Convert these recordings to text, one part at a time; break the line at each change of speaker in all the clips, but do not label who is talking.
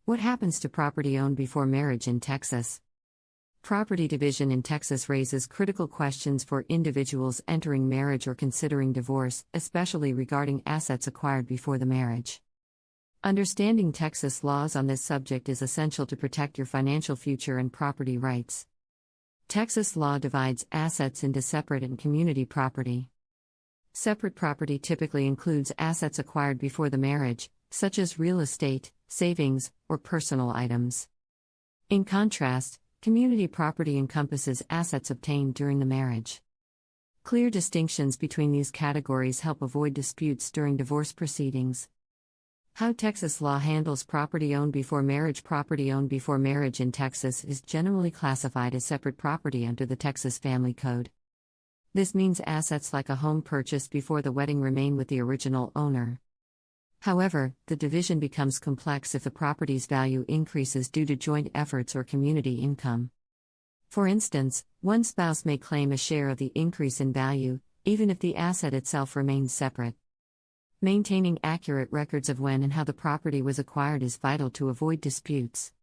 What happens to property owned before marriage in Texas? Property division in Texas raises critical questions for individuals entering marriage or considering divorce, especially regarding assets acquired before the marriage. Understanding Texas laws on this subject is essential to protect your financial future and property rights. Texas law divides assets into separate and community property. Separate property typically includes assets acquired before the marriage, such as real estate, savings, or personal items. In contrast, community property encompasses assets obtained during the marriage. Clear distinctions between these categories help avoid disputes during divorce proceedings. How Texas law handles property owned before marriage. Property owned before marriage in Texas is generally classified as separate property under the Texas Family Code. This means assets like a home purchased before the wedding remain with the original owner. However, the division becomes complex if the property's value increases due to joint efforts or community income. For instance, one spouse may claim a share of the increase in value, even if the asset itself remains separate. Maintaining accurate records of when and how the property was acquired is vital to avoid disputes.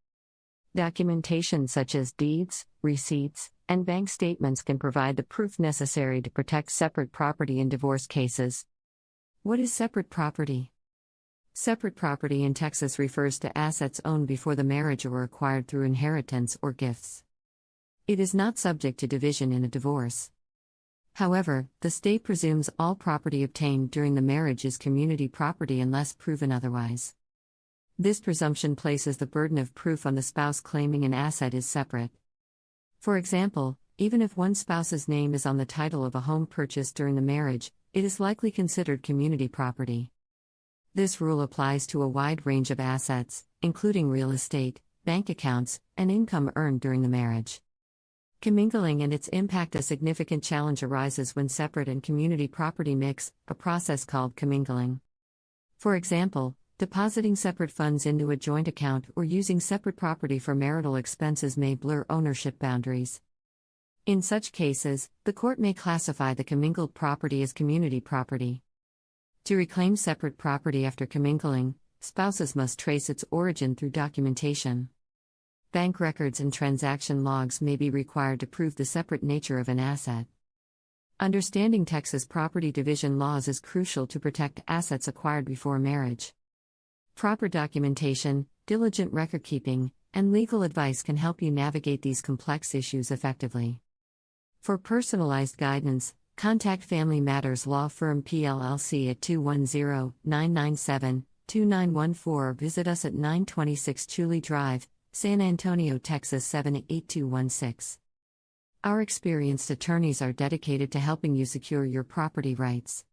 Documentation such as deeds, receipts, and bank statements can provide the proof necessary to protect separate property in divorce cases. What is separate property? Separate property in Texas refers to assets owned before the marriage or acquired through inheritance or gifts. It is not subject to division in a divorce. However, the state presumes all property obtained during the marriage is community property unless proven otherwise. This presumption places the burden of proof on the spouse claiming an asset is separate. For example, even if one spouse's name is on the title of a home purchased during the marriage, it is likely considered community property. This rule applies to a wide range of assets, including real estate, bank accounts, and income earned during the marriage. Commingling and its impact. A significant challenge arises when separate and community property mix, a process called commingling. For example, depositing separate funds into a joint account or using separate property for marital expenses may blur ownership boundaries. In such cases, the court may classify the commingled property as community property. To reclaim separate property after commingling, spouses must trace its origin through documentation. Bank records and transaction logs may be required to prove the separate nature of an asset. Understanding Texas property division laws is crucial to protect assets acquired before marriage. Proper documentation, diligent record-keeping, and legal advice can help you navigate these complex issues effectively. For personalized guidance, contact Family Matters Law Firm PLLC at 210-997-2914 or visit us at 926 Chulie Drive, San Antonio, Texas 78216. Our experienced attorneys are dedicated to helping you secure your property rights.